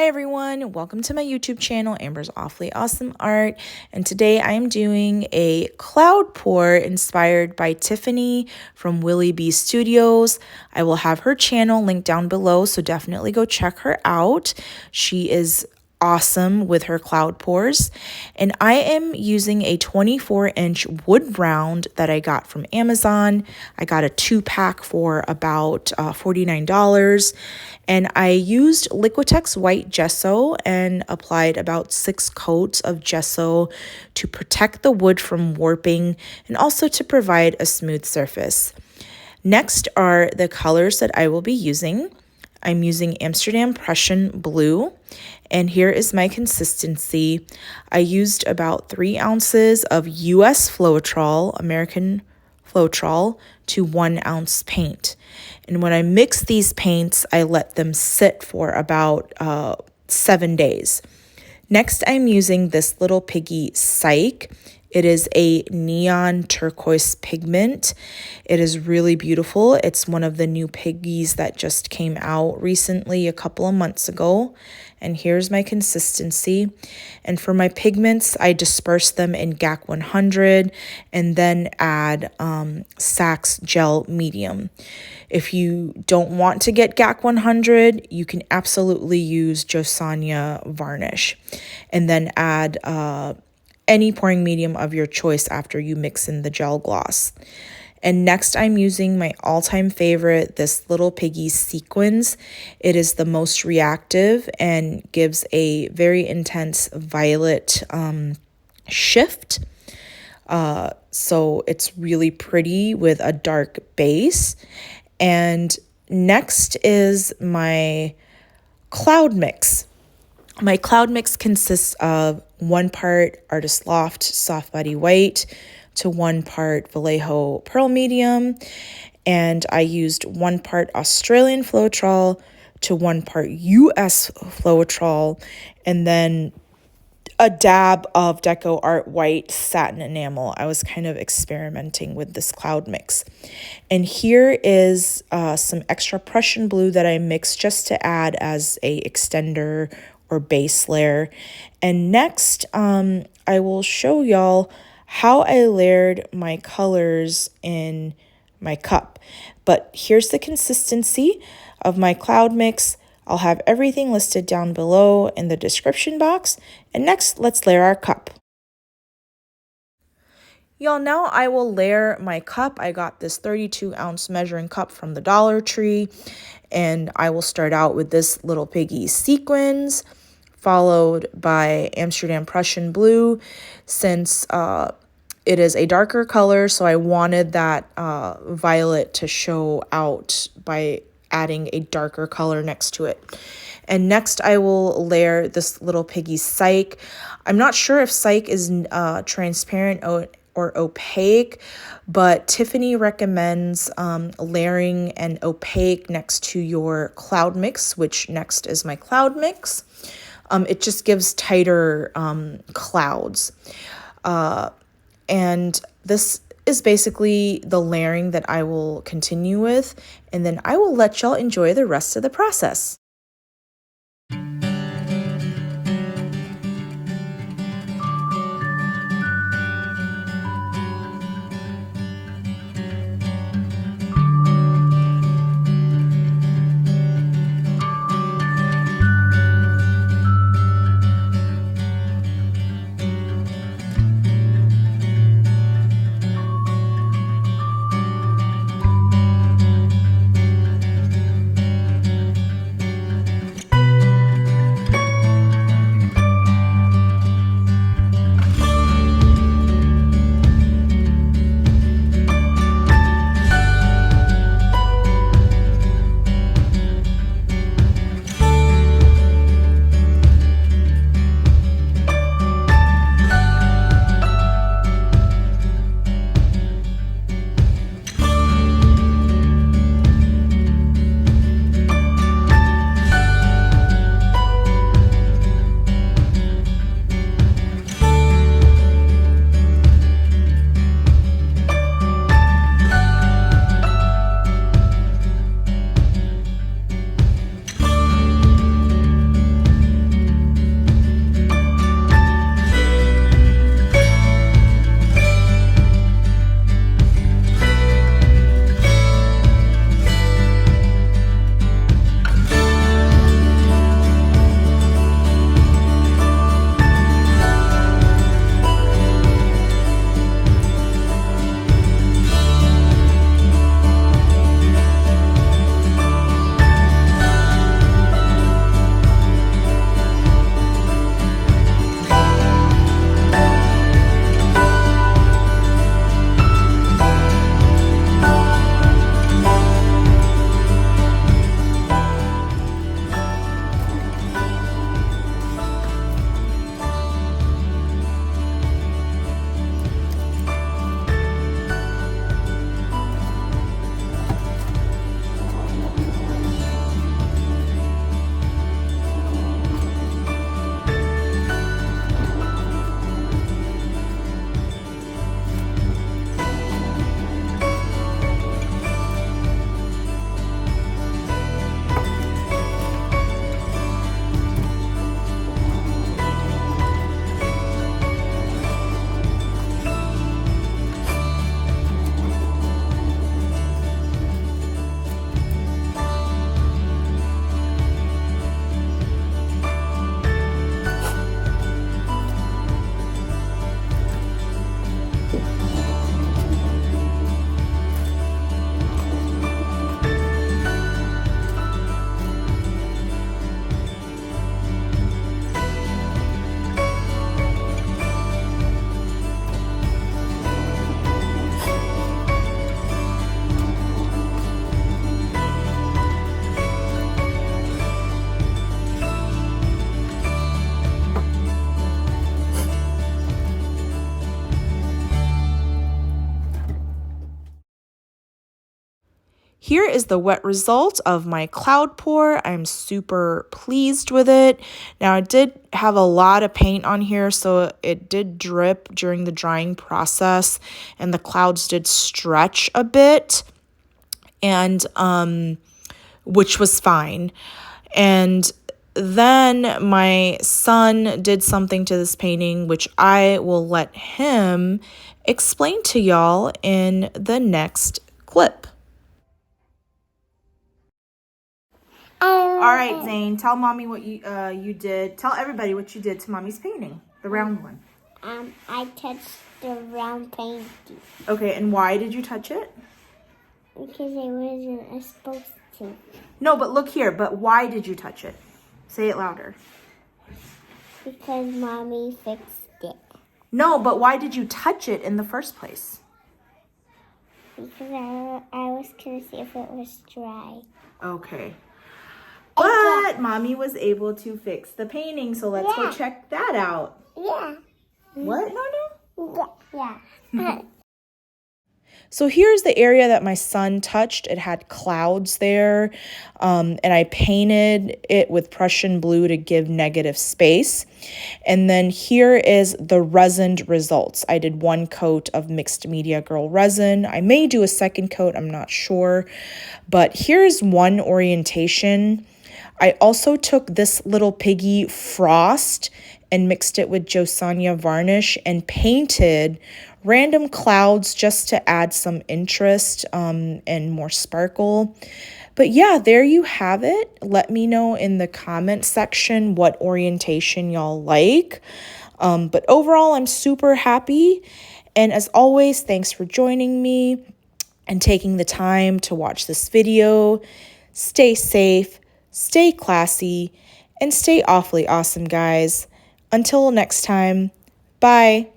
Hi everyone, welcome to my YouTube channel, Amber's Awfully Awesome Art, and today I am doing a cloud pour inspired by Tiffany from Willie B Studios. I will have her channel linked down below, so definitely go check her out. She is awesome with her cloud pours, and I am using a 24-inch wood round that I got from Amazon. I got a 2-pack for about $49, and I used Liquitex white gesso and applied about 6 coats of gesso to protect the wood from warping and also to provide a smooth surface. Next are the colors that I will be using. I'm using Amsterdam Prussian blue, and here is my consistency. I used about 3 ounces of US Floetrol, American Floetrol, to 1 ounce paint. And when I mix these paints, I let them sit for about 7 days. Next, I'm using this little Piggy Psyche. It is a neon turquoise pigment. It is really beautiful. It's one of the new Piggies that just came out recently, a couple of months ago. And here's my consistency. And for my pigments, I disperse them in GAC 100 and then add Sax Gel Medium. If you don't want to get GAC 100, you can absolutely use JoSonja varnish and then add any pouring medium of your choice after you mix in the gel gloss. And next I'm using my all-time favorite, this little Piggy Sequins. It is the most reactive and gives a very intense violet shift. So it's really pretty with a dark base. And next is my cloud mix. My cloud mix consists of 1 part Artist Loft Soft Body White to 1 part Vallejo Pearl Medium, and I used 1 part Australian Floetrol to 1 part US Floetrol, and then a dab of Deco Art White Satin Enamel. I was kind of experimenting with this cloud mix. And here is some extra Prussian blue that I mixed just to add as a extender or base layer. And next, I will show y'all how I layered my colors in my cup. But here's the consistency of my cloud mix. I'll have everything listed down below in the description box. And next, let's layer our cup. Y'all, now I will layer my cup. I got this 32-ounce measuring cup from the Dollar Tree. And I will start out with this little Piggy Sequins, followed by Amsterdam Prussian blue, since it is a darker color, so I wanted that violet to show out by adding a darker color next to it. And next I will layer this little Piggy Psyche. I'm not sure if Psyche is transparent or opaque, but Tiffany recommends layering an opaque next to your cloud mix, which next is my cloud mix. It just gives tighter clouds. And this is basically the layering that I will continue with, and then I will let y'all enjoy the rest of the process. here is the wet result of my cloud pour. I'm super pleased with it. Now, I did have a lot of paint on here, so it did drip during the drying process, and the clouds did stretch a bit, and which was fine. And then my son did something to this painting, which I will let him explain to y'all in the next clip. All right, Zane, tell mommy what you did. Tell everybody what you did to mommy's painting, the round one. I touched the round painting. Okay, and why did you touch it? Because I wasn't supposed to. No, but look here. But why did you touch it? Say it louder. Because mommy fixed it. No, but why did you touch it in the first place? Because I was going to see if it was dry. Okay. But mommy was able to fix the painting, so let's go check that out. Yeah. What? No. Yeah. So here's the area that my son touched. It had clouds there, and I painted it with Prussian blue to give negative space. And then here is the resined results. I did 1 coat of Mixed Media Girl resin. I may do a second coat, I'm not sure. But here's one orientation. I also took this little Piggy Frost and mixed it with JoSonja varnish and painted random clouds just to add some interest and more sparkle. But yeah, there you have it. Let me know in the comment section what orientation y'all like. But overall, I'm super happy. And as always, thanks for joining me and taking the time to watch this video. Stay safe, stay classy, and stay awfully awesome, guys. Until next time, bye.